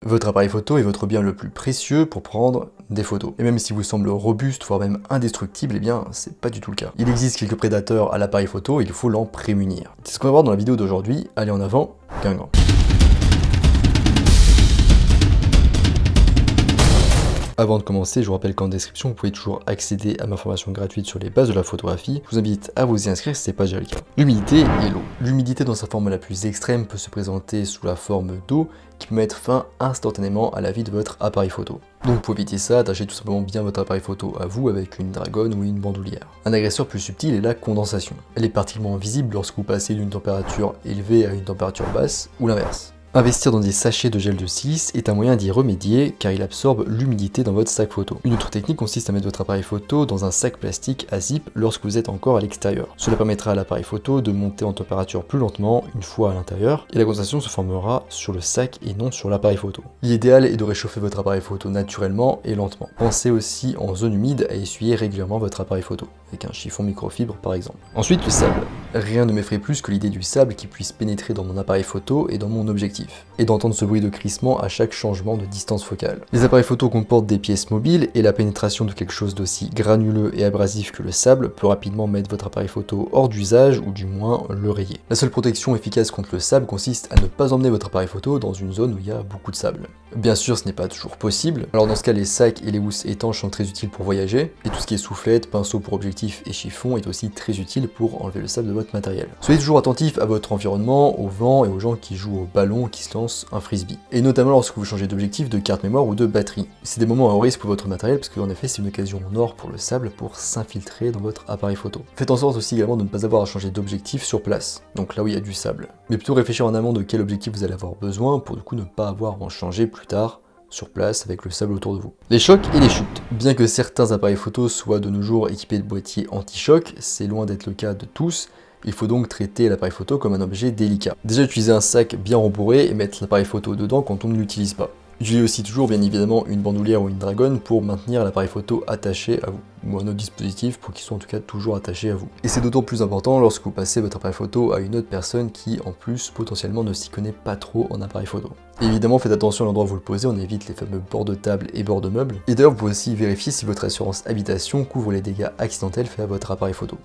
Votre appareil photo est votre bien le plus précieux pour prendre des photos. Et même si vous semble robuste, voire même indestructible, eh bien, c'est pas du tout le cas. Il existe quelques prédateurs à l'appareil photo et il faut l'en prémunir. C'est ce qu'on va voir dans la vidéo d'aujourd'hui. Allez en avant, Guingamp. Avant de commencer, je vous rappelle qu'en description, vous pouvez toujours accéder à ma formation gratuite sur les bases de la photographie. Je vous invite à vous y inscrire si ce n'est pas déjà le cas. L'humidité et l'eau. L'humidité dans sa forme la plus extrême peut se présenter sous la forme d'eau qui peut mettre fin instantanément à la vie de votre appareil photo. Donc pour éviter ça, attachez tout simplement bien votre appareil photo à vous avec une dragonne ou une bandoulière. Un agresseur plus subtil est la condensation. Elle est particulièrement visible lorsque vous passez d'une température élevée à une température basse ou l'inverse. Investir dans des sachets de gel de silice est un moyen d'y remédier car il absorbe l'humidité dans votre sac photo. Une autre technique consiste à mettre votre appareil photo dans un sac plastique à zip lorsque vous êtes encore à l'extérieur. Cela permettra à l'appareil photo de monter en température plus lentement une fois à l'intérieur et la condensation se formera sur le sac et non sur l'appareil photo. L'idéal est de réchauffer votre appareil photo naturellement et lentement. Pensez aussi en zone humide à essuyer régulièrement votre appareil photo, avec un chiffon microfibre par exemple. Ensuite le sable. Rien ne m'effraie plus que l'idée du sable qui puisse pénétrer dans mon appareil photo et dans mon objectif, et d'entendre ce bruit de crissement à chaque changement de distance focale. Les appareils photo comportent des pièces mobiles et la pénétration de quelque chose d'aussi granuleux et abrasif que le sable peut rapidement mettre votre appareil photo hors d'usage ou du moins le rayer. La seule protection efficace contre le sable consiste à ne pas emmener votre appareil photo dans une zone où il y a beaucoup de sable. Bien sûr, ce n'est pas toujours possible, alors dans ce cas les sacs et les housses étanches sont très utiles pour voyager, et tout ce qui est soufflette, pinceau pour objectif et chiffon est aussi très utile pour enlever le sable de votre matériel. Soyez toujours attentif à votre environnement, au vent et aux gens qui jouent au ballon qui se lancent un frisbee. Et notamment lorsque vous changez d'objectif, de carte mémoire ou de batterie. C'est des moments à haut risque pour votre matériel parce qu'en effet c'est une occasion en or pour le sable pour s'infiltrer dans votre appareil photo. Faites en sorte aussi également de ne pas avoir à changer d'objectif sur place, donc là où il y a du sable. Mais plutôt réfléchir en amont de quel objectif vous allez avoir besoin pour du coup ne pas avoir à en changer plus tard sur place avec le sable autour de vous. Les chocs et les chutes. Bien que certains appareils photo soient de nos jours équipés de boîtiers anti-choc, c'est loin d'être le cas de tous. Il faut donc traiter l'appareil photo comme un objet délicat. Déjà utiliser un sac bien rembourré et mettre l'appareil photo dedans quand on ne l'utilise pas. Utilisez aussi toujours bien évidemment une bandoulière ou une dragonne pour maintenir l'appareil photo attaché à vous, ou un autre dispositif pour qu'il soit en tout cas toujours attaché à vous. Et c'est d'autant plus important lorsque vous passez votre appareil photo à une autre personne qui en plus potentiellement ne s'y connaît pas trop en appareil photo. Et évidemment faites attention à l'endroit où vous le posez, on évite les fameux bords de table et bords de meubles. Et d'ailleurs vous pouvez aussi vérifier si votre assurance habitation couvre les dégâts accidentels faits à votre appareil photo.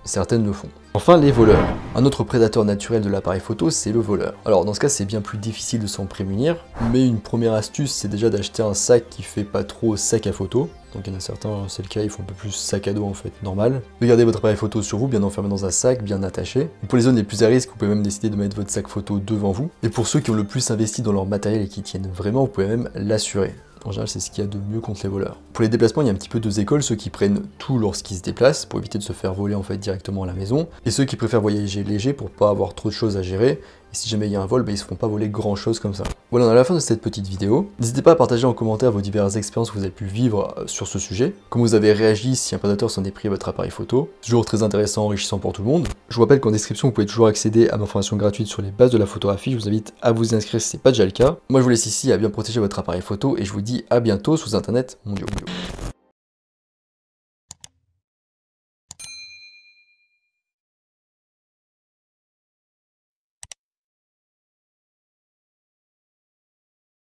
Certaines le font. Enfin, les voleurs. Un autre prédateur naturel de l'appareil photo, c'est le voleur. Alors dans ce cas, c'est bien plus difficile de s'en prémunir, mais une première astuce, c'est déjà d'acheter un sac qui fait pas trop sac à photo. Donc il y en a certains, c'est le cas, ils font un peu plus sac à dos en fait, normal. De garder votre appareil photo sur vous, bien enfermé dans un sac, bien attaché. Et pour les zones les plus à risque, vous pouvez même décider de mettre votre sac photo devant vous. Et pour ceux qui ont le plus investi dans leur matériel et qui tiennent vraiment, vous pouvez même l'assurer. En général, c'est ce qu'il y a de mieux contre les voleurs. Pour les déplacements, il y a un petit peu deux écoles, ceux qui prennent tout lorsqu'ils se déplacent, pour éviter de se faire voler en fait directement à la maison, et ceux qui préfèrent voyager léger pour pas avoir trop de choses à gérer, et si jamais il y a un vol, ils se feront pas voler grand chose comme ça. Voilà, on est à la fin de cette petite vidéo. N'hésitez pas à partager en commentaire vos diverses expériences que vous avez pu vivre sur ce sujet, comment vous avez réagi si un prédateur s'en est pris à votre appareil photo. C'est toujours très intéressant, enrichissant pour tout le monde. Je vous rappelle qu'en description, vous pouvez toujours accéder à ma formation gratuite sur les bases de la photographie. Je vous invite à vous inscrire si c'est pas déjà le cas. Moi, je vous laisse ici à bien protéger votre appareil photo et je vous dis à bientôt sous Internet mondiaux.